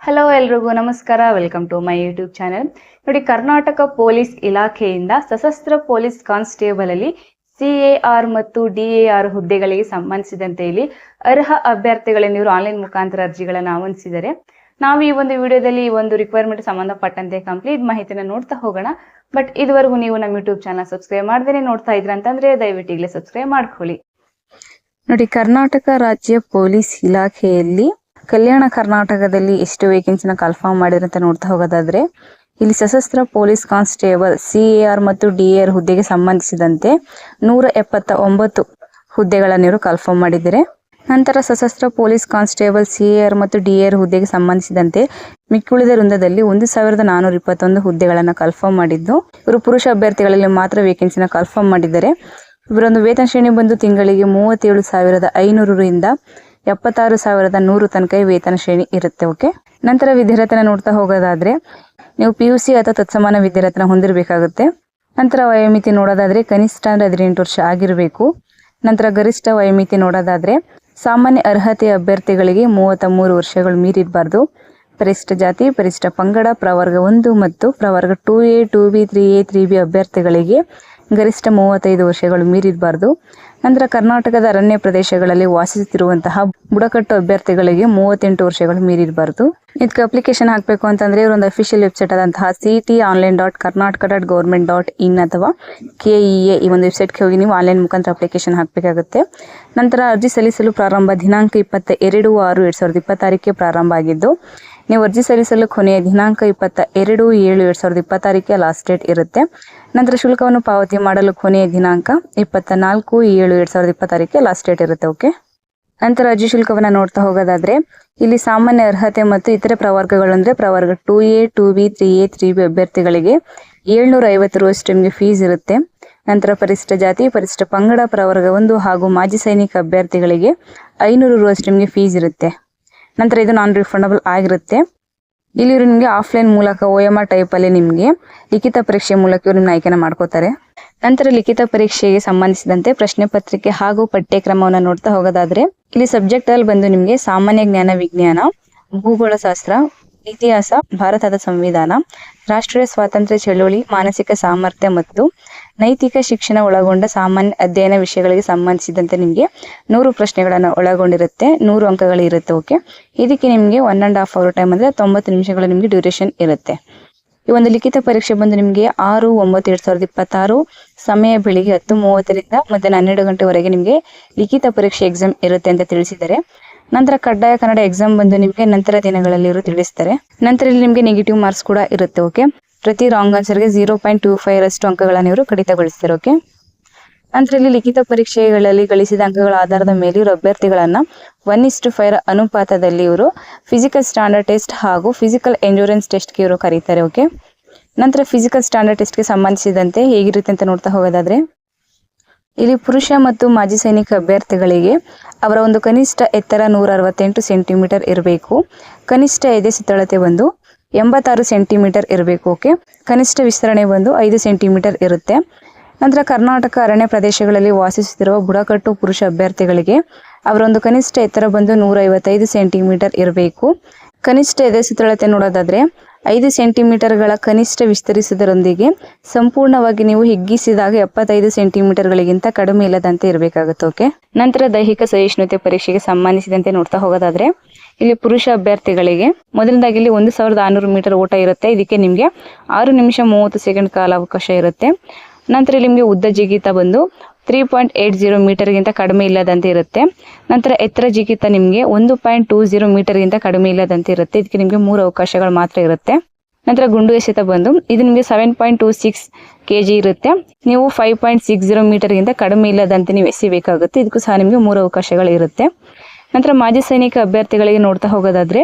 Hello ಎಲ್ರಿಗೂ ನಮಸ್ಕಾರ. Welcome to my YouTube channel. ನೋಡಿ, ಕರ್ನಾಟಕ ಪೊಲೀಸ್ ಇಲಾಖೆಯಿಂದ ಸಶಸ್ತ್ರ ಪೊಲೀಸ್ ಕಾನ್ಸ್ಟೇಬಲ್ ಅಲ್ಲಿ CAR ಮತ್ತು DAR ಹುದ್ದೆಗಳಿಗೆ ಸಂಬಂಧಿಸಿದಂತೆ ಇಲ್ಲಿ ಅರ್ಹ ಅಭ್ಯರ್ಥಿಗಳನ್ನು ಇವರು ಆನ್ಲೈನ್ ಮುಖಾಂತರ ಅರ್ಜಿಗಳನ್ನು ಆಹ್ವಾನಿಸಿದ್ದಾರೆ. ನಾವು ಈ ಒಂದು ವಿಡಿಯೋದಲ್ಲಿ ಈ ಒಂದು ರಿಕ್ವೈರ್ಮೆಂಟ್ ಸಂಬಂಧಪಟ್ಟಂತೆ ಕಂಪ್ಲೀಟ್ ಮಾಹಿತಿನ ನೋಡ್ತಾ ಹೋಗೋಣ. ಬಟ್ ಇದುವರೆಗೂ ನೀವು ನಮ್ಮ ಯೂಟ್ಯೂಬ್ ಚಾನಲ್ ಸಬ್ಸ್ಕ್ರೈಬ್ ಮಾಡದೇ ನೋಡ್ತಾ ಇದ್ರ ಅಂತಂದ್ರೆ ದಯವಿಟ್ಟು ಈಗಲೇ ಸಬ್ಸ್ಕ್ರೈಬ್ ಮಾಡ್ಕೊಳ್ಳಿ. ನೋಡಿ, ಕರ್ನಾಟಕ ರಾಜ್ಯ ಪೊಲೀಸ್ ಇಲಾಖೆಯಲ್ಲಿ ಕಲ್ಯಾಣ ಕರ್ನಾಟಕದಲ್ಲಿ ಎಷ್ಟು ವೇಕೆನ್ಸಿನ ಕನ್ಫರ್ಮ್ ಮಾಡಿದ್ರೆ ಅಂತ ನೋಡ್ತಾ ಹೋಗೋದಾದ್ರೆ, ಇಲ್ಲಿ ಸಶಸ್ತ್ರ ಪೊಲೀಸ್ ಕಾನ್ಸ್ಟೇಬಲ್ CAR ಮತ್ತು DAR ಹುದ್ದೆಗೆ ಸಂಬಂಧಿಸಿದಂತೆ 179 ಹುದ್ದೆಗಳನ್ನು ಇವರು ಕನ್ಫರ್ಮ್ ಮಾಡಿದ್ದಾರೆ. ನಂತರ ಸಶಸ್ತ್ರ ಪೊಲೀಸ್ ಕಾನ್ಸ್ಟೇಬಲ್ CAR ಮತ್ತು DAR ಹುದ್ದೆಗೆ ಸಂಬಂಧಿಸಿದಂತೆ ಮಿಕ್ಕುಳಿದ ವೃಂದದಲ್ಲಿ 1421 ಹುದ್ದೆಗಳನ್ನು ಕನ್ಫರ್ಮ್ ಮಾಡಿದ್ದು, ಇವರು ಪುರುಷ ಅಭ್ಯರ್ಥಿಗಳಲ್ಲಿ ಮಾತ್ರ ವೇಕೆನ್ಸಿನ ಕನ್ಫರ್ಮ್ ಮಾಡಿದ್ದಾರೆ. ಇವರೊಂದು ವೇತನ ಶ್ರೇಣಿ ಬಂದು ತಿಂಗಳಿಗೆ 37,500 ರಿಂದ 76,100 ತನಕ ವೇತನ ಶ್ರೇಣಿ ಇರುತ್ತೆ. ಓಕೆ, ನಂತರ ವಿದ್ಯಾರ್ಥಿನ ನೋಡ್ತಾ ಹೋಗೋದಾದ್ರೆ ನೀವು PUC ಅಥವಾ ತತ್ಸಮಾನ ವಿದ್ಯಾರ್ಥಿನ ಹೊಂದಿರಬೇಕಾಗುತ್ತೆ. ನಂತರ ವಯೋಮಿತಿ ನೋಡೋದಾದ್ರೆ ಕನಿಷ್ಠ ಅಂದ್ರೆ 18 ವರ್ಷ ಆಗಿರಬೇಕು. ನಂತರ ಗರಿಷ್ಠ ವಯೋಮಿತಿ ನೋಡೋದಾದ್ರೆ ಸಾಮಾನ್ಯ ಅರ್ಹತೆ ಅಭ್ಯರ್ಥಿಗಳಿಗೆ 33 ವರ್ಷಗಳು ಮೀರಿರಬಾರ್ದು. ಪರಿಶಿಷ್ಟ ಜಾತಿ, ಪರಿಶಿಷ್ಟ ಪಂಗಡ, ಪ್ರವರ್ಗ 1 ಮತ್ತು ಪ್ರವರ್ಗ 2A, 2B, 3A, 3B ಅಭ್ಯರ್ಥಿಗಳಿಗೆ ಗರಿಷ್ಠ 35 ವರ್ಷಗಳು ಮೀರಿರಬಾರ್ದು. ನಂತರ ಕರ್ನಾಟಕದ ಅರಣ್ಯ ಪ್ರದೇಶಗಳಲ್ಲಿ ವಾಸಿಸುತ್ತಿರುವಂತಹ ಬುಡಕಟ್ಟು ಅಭ್ಯರ್ಥಿಗಳಿಗೆ 38 ವರ್ಷಗಳು ಮೀರಿರಬಾರ್ದು. ಇದಕ್ಕೆ ಅಪ್ಲಿಕೇಶನ್ ಹಾಕಬೇಕು ಅಂತಂದ್ರೆ ಇವರೊಂದು ಅಫಿಷಿಯಲ್ ವೆಬ್ಸೈಟ್ ಆದಂತಹ cetonline.karnataka.government.in ಅಥವಾ KEA ಈ ಒಂದು ವೆಬ್ಸೈಟ್ಗೆ ಹೋಗಿ ನೀವು ಆನ್ಲೈನ್ ಮುಖಾಂತರ ಅಪ್ಲಿಕೇಶನ್ ಹಾಕಬೇಕಾಗುತ್ತೆ. ನಂತರ ಅರ್ಜಿ ಸಲ್ಲಿಸಲು ಪ್ರಾರಂಭ ದಿನಾಂಕ 22/6/2026 ಪ್ರಾರಂಭ ಆಗಿದ್ದು, ನೀವು ಅರ್ಜಿ ಸಲ್ಲಿಸಲು ಕೊನೆಯ ದಿನಾಂಕ 22/7/2026 ಲಾಸ್ಟ್ ಡೇಟ್ ಇರುತ್ತೆ. ನಂತರ ಶುಲ್ಕವನ್ನು ಪಾವತಿ ಮಾಡಲು ಕೊನೆಯ ದಿನಾಂಕ 24/7/2026 ಲಾಸ್ಟ್ ಡೇಟ್ ಇರುತ್ತೆ. ಓಕೆ, ನಂತರ ಅರ್ಜಿ ಶುಲ್ಕವನ್ನು ನೋಡ್ತಾ ಹೋಗೋದಾದ್ರೆ ಇಲ್ಲಿ ಸಾಮಾನ್ಯ ಅರ್ಹತೆ ಮತ್ತು ಇತರೆ ಪ್ರವರ್ಗಗಳು ಅಂದ್ರೆ ಪ್ರವರ್ಗ 2A, 2B, 3A, 3B ಅಭ್ಯರ್ಥಿಗಳಿಗೆ 750 ರು ಅಷ್ಟು ನಿಮಗೆ ಫೀಸ್ ಇರುತ್ತೆ. ನಂತರ ಪರಿಶಿಷ್ಟ ಜಾತಿ, ಪರಿಶಿಷ್ಟ ಪಂಗಡ, ಪ್ರವರ್ಗ 1 ಹಾಗೂ ಮಾಜಿ ಸೈನಿಕ ಅಭ್ಯರ್ಥಿಗಳಿಗೆ 500 ರು ಅಷ್ಟು ನಿಮಗೆ ಫೀಸ್ ಇರುತ್ತೆ. ನಂತರ ಇದು ನಾನ್ ರಿಫಂಡಬಲ್ ಆಗಿರುತ್ತೆ. ಇಲ್ಲಿ ಇವರು ನಿಮಗೆ ಆಫ್ಲೈನ್ ಮೂಲಕ OMR ಟೈಪ್ ಅಲ್ಲಿ ನಿಮಗೆ ಲಿಖಿತ ಪರೀಕ್ಷೆ ಮೂಲಕ ಇವರು ನಿಮ್ಮನ್ನ ಆಯ್ಕೆನ ಮಾಡ್ಕೋತಾರೆ. ನಂತರ ಲಿಖಿತ ಪರೀಕ್ಷೆಗೆ ಸಂಬಂಧಿಸಿದಂತೆ ಪ್ರಶ್ನೆ ಪತ್ರಿಕೆ ಹಾಗೂ ಪಠ್ಯಕ್ರಮವನ್ನು ನೋಡ್ತಾ ಹೋಗೋದಾದ್ರೆ ಇಲ್ಲಿ ಸಬ್ಜೆಕ್ಟ್ ಅಲ್ಲಿ ಬಂದು ನಿಮಗೆ ಸಾಮಾನ್ಯ ಜ್ಞಾನ, ವಿಜ್ಞಾನ, ಭೂಗೋಳಶಾಸ್ತ್ರ, ಇತಿಹಾಸ, ಭಾರತದ ಸಂವಿಧಾನ, ರಾಷ್ಟ್ರೀಯ ಸ್ವಾತಂತ್ರ್ಯ ಚಳವಳಿ, ಮಾನಸಿಕ ಸಾಮರ್ಥ್ಯ ಮತ್ತು ನೈತಿಕ ಶಿಕ್ಷಣ ಒಳಗೊಂಡ ಸಾಮಾನ್ಯ ಅಧ್ಯಯನ ವಿಷಯಗಳಿಗೆ ಸಂಬಂಧಿಸಿದಂತೆ ನಿಮಗೆ 100 ಪ್ರಶ್ನೆಗಳನ್ನು ಒಳಗೊಂಡಿರುತ್ತೆ. 100 ಅಂಕಗಳು ಇರುತ್ತೆ. ಓಕೆ, ಇದಕ್ಕೆ ನಿಮಗೆ 1.5 hour ಟೈಮ್ ಅಂದ್ರೆ 90 ನಿಮಿಷಗಳು ನಿಮಗೆ ಡ್ಯೂರೇಷನ್ ಇರುತ್ತೆ. ಈ ಒಂದು ಲಿಖಿತ ಪರೀಕ್ಷೆ ಬಂದು ನಿಮಗೆ 6/9/2026 ಸಮಯ ಬೆಳಿಗ್ಗೆ 10:30 ರಿಂದ ಮಧ್ಯಾಹ್ನ 12 ಗಂಟೆವರೆಗೆ ನಿಮಗೆ ಲಿಖಿತ ಪರೀಕ್ಷೆ ಎಕ್ಸಾಮ್ ಇರುತ್ತೆ ಅಂತ ತಿಳಿಸಿದ್ದಾರೆ. ನಂತರ ಕಡ್ಡಾಯ ಕನ್ನಡ ಎಕ್ಸಾಮ್ ಬಂದು ನಿಮಗೆ ನಂತರ ದಿನಗಳಲ್ಲಿ ಇವರು ತಿಳಿಸ್ತಾರೆ. ನಂತರ ಇಲ್ಲಿ ನಿಮಗೆ ನೆಗೆಟಿವ್ ಮಾರ್ಕ್ಸ್ ಕೂಡ ಇರುತ್ತೆ. ಓಕೆ, ಪ್ರತಿ ರಾಂಗ್ ಆನ್ಸರ್ಗೆ 0.25 ರಷ್ಟು ಅಂಕಗಳನ್ನು ಇವರು ಕಡಿತಗೊಳಿಸ್ತಾರೆ. ಓಕೆ, ನಂತರ ಇಲ್ಲಿ ಲಿಖಿತ ಪರೀಕ್ಷೆಗಳಲ್ಲಿ ಗಳಿಸಿದ ಅಂಕಗಳ ಆಧಾರದ ಮೇಲೆ ಇವರು ಅಭ್ಯರ್ಥಿಗಳನ್ನ 1:5 ಅನುಪಾತದಲ್ಲಿ ಇವರು ಫಿಸಿಕಲ್ ಸ್ಟ್ಯಾಂಡರ್ಡ್ ಟೆಸ್ಟ್ ಹಾಗೂ ಫಿಸಿಕಲ್ ಎಂಡ್ಯೂರೆನ್ಸ್ ಟೆಸ್ಟ್ಗೆ ಇವರು ಕರೀತಾರೆ. ಓಕೆ, ನಂತರ ಫಿಸಿಕಲ್ ಸ್ಟ್ಯಾಂಡರ್ಡ್ ಟೆಸ್ಟ್ಗೆ ಸಂಬಂಧಿಸಿದಂತೆ ಹೇಗಿರುತ್ತೆ ಅಂತ ನೋಡ್ತಾ ಹೋಗೋದಾದ್ರೆ ಇಲ್ಲಿ ಪುರುಷ ಮತ್ತು ಮಾಜಿ ಸೈನಿಕ ಅಭ್ಯರ್ಥಿಗಳಿಗೆ ಅವರ ಒಂದು ಕನಿಷ್ಠ ಎತ್ತರ 168 ಸೆಂಟಿಮೀಟರ್ ಇರಬೇಕು. ಕನಿಷ್ಠ ಎದೆ ಸುತ್ತಳತೆ ಬಂದು 86 ಸೆಂಟಿಮೀಟರ್ ಇರಬೇಕು. ಓಕೆ, ಕನಿಷ್ಠ ವಿಸ್ತರಣೆ ಬಂದು 5 ಸೆಂಟಿಮೀಟರ್ ಇರುತ್ತೆ. ನಂತರ ಕರ್ನಾಟಕ ಅರಣ್ಯ ಪ್ರದೇಶಗಳಲ್ಲಿ ವಾಸಿಸುತ್ತಿರುವ ಬುಡಕಟ್ಟು ಪುರುಷ ಅಭ್ಯರ್ಥಿಗಳಿಗೆ ಅವರೊಂದು ಕನಿಷ್ಠ ಎತ್ತರ ಬಂದು 155 ಸೆಂಟಿಮೀಟರ್ ಇರಬೇಕು. ಕನಿಷ್ಠ ಎದೆ ಸುತ್ತಳತೆ ನೋಡೋದಾದ್ರೆ 5 ಸೆಂಟಿಮೀಟರ್ಗಳ ಕನಿಷ್ಠ ವಿಸ್ತರಿಸುವುದರೊಂದಿಗೆ ಸಂಪೂರ್ಣವಾಗಿ ನೀವು ಹಿಗ್ಗಿಸಿದಾಗ 75 ಸೆಂಟಿಮೀಟರ್ಗಳಿಗಿಂತ ಕಡಿಮೆ ಇಲ್ಲದಂತೆ ಇರಬೇಕಾಗುತ್ತೆ. ಓಕೆ, ನಂತರ ದೈಹಿಕ ಸಹಿಷ್ಣುತೆ ಪರೀಕ್ಷೆಗೆ ಸಂಬಂಧಿಸಿದಂತೆ ನೋಡ್ತಾ ಹೋಗೋದಾದ್ರೆ ಇಲ್ಲಿ ಪುರುಷ ಅಭ್ಯರ್ಥಿಗಳಿಗೆ ಮೊದಲನೇದಾಗಿ ಇಲ್ಲಿ 1600 ಮೀಟರ್ ಓಟ ಇರುತ್ತೆ. ಇದಕ್ಕೆ ನಿಮಗೆ 6 ನಿಮಿಷ 30 ಸೆಕೆಂಡ್ ಕಾಲಾವಕಾಶ ಇರುತ್ತೆ. ನಂತರ ಇಲ್ಲಿ ನಿಮಗೆ ಉದ್ದ ಜಿಗಿತ ಬಂದು 3.80 ಮೀಟರ್ಗಿಂತ ಕಡಿಮೆ ಇಲ್ಲದಂತೆ ಇರುತ್ತೆ. ನಂತರ ಎತ್ತರ ಜಿಗಿತ ನಿಮಗೆ 1.20 ಮೀಟರ್ಗಿಂತ ಕಡಿಮೆ ಇಲ್ಲದಂತೆ ಇರುತ್ತೆ. ಇದಕ್ಕೆ ನಿಮಗೆ 3 ಅವಕಾಶಗಳು ಮಾತ್ರ ಇರುತ್ತೆ. ನಂತರ ಗುಂಡು ಎಸೆತ ಬಂದು ಇದು ನಿಮಗೆ 7.26 kg ಇರುತ್ತೆ. ನೀವು 5.60 ಮೀಟರ್ಗಿಂತ ಕಡಿಮೆ ಇಲ್ಲದಂತೆ ನೀವು ಎಸಿಬೇಕಾಗುತ್ತೆ. ಇದಕ್ಕೂ ಸಹ ನಿಮಗೆ 3 ಅವಕಾಶಗಳು ಇರುತ್ತೆ. ನಂತರ ಮಾಜಿ ಸೈನಿಕ ಅಭ್ಯರ್ಥಿಗಳಿಗೆ ನೋಡ್ತಾ ಹೋಗೋದಾದ್ರೆ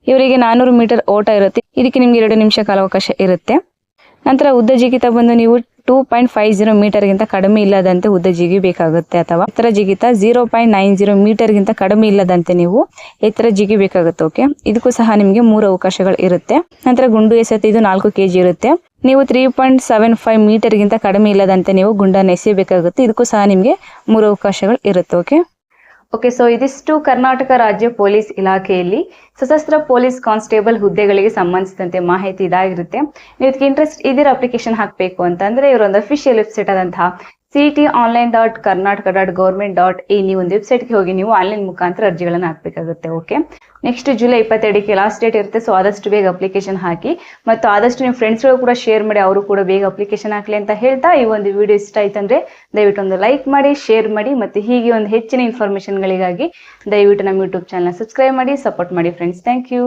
ಇವರಿಗೆ 400 ಮೀಟರ್ ಓಟ ಇರುತ್ತೆ. ಇದಕ್ಕೆ ನಿಮ್ಗೆ 2 ನಿಮಿಷ ಕಾಲಾವಕಾಶ ಇರುತ್ತೆ. ನಂತರ ಉದ್ದ ಜಿಗಿತ ಬಂದು ನೀವು 2.50 ಮೀಟರ್ಗಿಂತ ಕಡಿಮೆ ಇಲ್ಲದಂತೆ ಉದ್ದ ಜಿಗಿಬೇಕಾಗುತ್ತೆ ಅಥವಾ ಎತ್ತರ ಜಿಗಿತ 0.90 ಮೀಟರ್ಗಿಂತ ಕಡಿಮೆ ಇಲ್ಲದಂತೆ ನೀವು ಎತ್ತರ ಜಿಗಿಬೇಕಾಗುತ್ತೆ. ಓಕೆ, ಇದಕ್ಕೂ ಸಹ ನಿಮಗೆ 3 ಅವಕಾಶಗಳು ಇರುತ್ತೆ. ನಂತರ ಗುಂಡು ಎಸೆತ ಇದು 4 kg ಇರುತ್ತೆ. ನೀವು 3.75 ಮೀಟರ್ಗಿಂತ ಕಡಿಮೆ ಇಲ್ಲದಂತೆ ನೀವು ಗುಂಡನ್ನು ಎಸೆಯಬೇಕಾಗುತ್ತೆ. ಇದಕ್ಕೂ ಸಹ ನಿಮಗೆ 3 ಅವಕಾಶಗಳು ಇರುತ್ತೆ. ಓಕೆ ಓಕೆ, ಸೊ ಇದಿಷ್ಟು ಕರ್ನಾಟಕ ರಾಜ್ಯ ಪೊಲೀಸ್ ಇಲಾಖೆಯಲ್ಲಿ ಸಶಸ್ತ್ರ ಪೊಲೀಸ್ ಕಾನ್ಸ್ಟೇಬಲ್ ಹುದ್ದೆಗಳಿಗೆ ಸಂಬಂಧಿಸಿದಂತೆ ಮಾಹಿತಿ ಇದಾಗಿರುತ್ತೆ. ನೀವು ಇದಕ್ಕೆ ಇಂಟ್ರೆಸ್ಟ್ ಇದರ ಅಪ್ಲಿಕೇಶನ್ ಹಾಕಬೇಕು ಅಂತಂದ್ರೆ ಇವರೊಂದು ಅಫಿಷಿಯಲ್ ವೆಬ್ಸೈಟ್ ಆದಂತಹ ctonline.karnataka.government.in ಈ ಒಂದು ವೆಬ್ಸೈಟ್ಗೆ ಹೋಗಿ ನೀವು ಆನ್ಲೈನ್ ಮುಖಾಂತರ ಅರ್ಜಿಗಳನ್ನು ಹಾಕಬೇಕಾಗುತ್ತೆ. ಓಕೆ, ನೆಕ್ಸ್ಟ್ ಜುಲೈ 22ಕ್ಕೆ ಲಾಸ್ಟ್ ಡೇಟ್ ಇರುತ್ತೆ. ಸೊ ಆದಷ್ಟು ಬೇಗ ಅಪ್ಲಿಕೇಶನ್ ಹಾಕಿ ಮತ್ತು ಆದಷ್ಟು ನಿಮ್ಮ ಫ್ರೆಂಡ್ಸ್ಗಳು ಕೂಡ ಶೇರ್ ಮಾಡಿ, ಅವರು ಕೂಡ ಬೇಗ ಅಪ್ಲಿಕೇಶನ್ ಹಾಕಲಿ ಅಂತ ಹೇಳ್ತಾ, ಈ ಒಂದು ವಿಡಿಯೋ ಇಷ್ಟ ಆಯ್ತಂದ್ರೆ ದಯವಿಟ್ಟು ಒಂದು ಲೈಕ್ ಮಾಡಿ, ಶೇರ್ ಮಾಡಿ ಮತ್ತು ಹೀಗೆ ಒಂದು ಹೆಚ್ಚಿನ ಇನ್ಫಾರ್ಮೇಷನ್ಗಳಿಗಾಗಿ ದಯವಿಟ್ಟು ನಮ್ಮ ಯೂಟ್ಯೂಬ್ ಚಾನಲ್ ಸಬ್ಸ್ಕ್ರೈಬ್ ಮಾಡಿ, ಸಪೋರ್ಟ್ ಮಾಡಿ ಫ್ರೆಂಡ್ಸ್. Thank you.